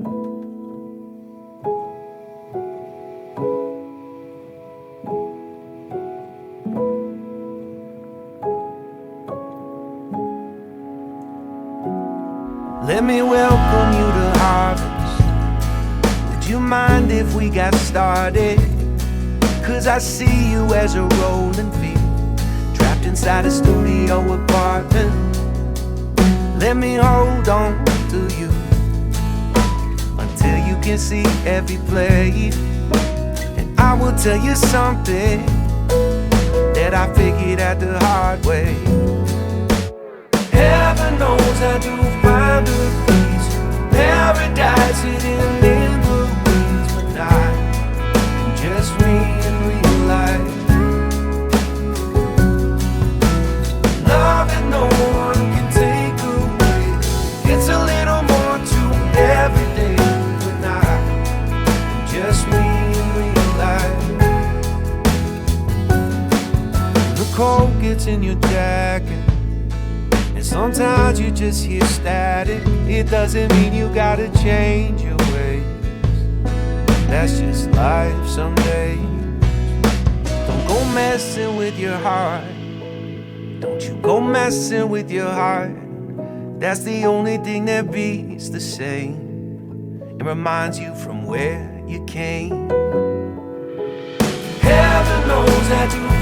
Let me welcome you to harvest. Would you mind if we got started? Cause I see you as a rolling field, trapped inside a studio apartment. Let me hold on to you until you can see every play. And I will tell you something that I figured out the hard way. Heaven knows I do find a peace, paradise hidden in the weeds, but not just me in real life. Love that no one can take away. It's a little more to every day, but not just me in real life. The cold gets in your jacket, and sometimes you just hear static. It doesn't mean you gotta change your ways. That's just life some days. Don't go messing with your heart. Don't you go messing with your heart. That's the only thing that beats the same. It reminds you from where you came. Heaven knows that you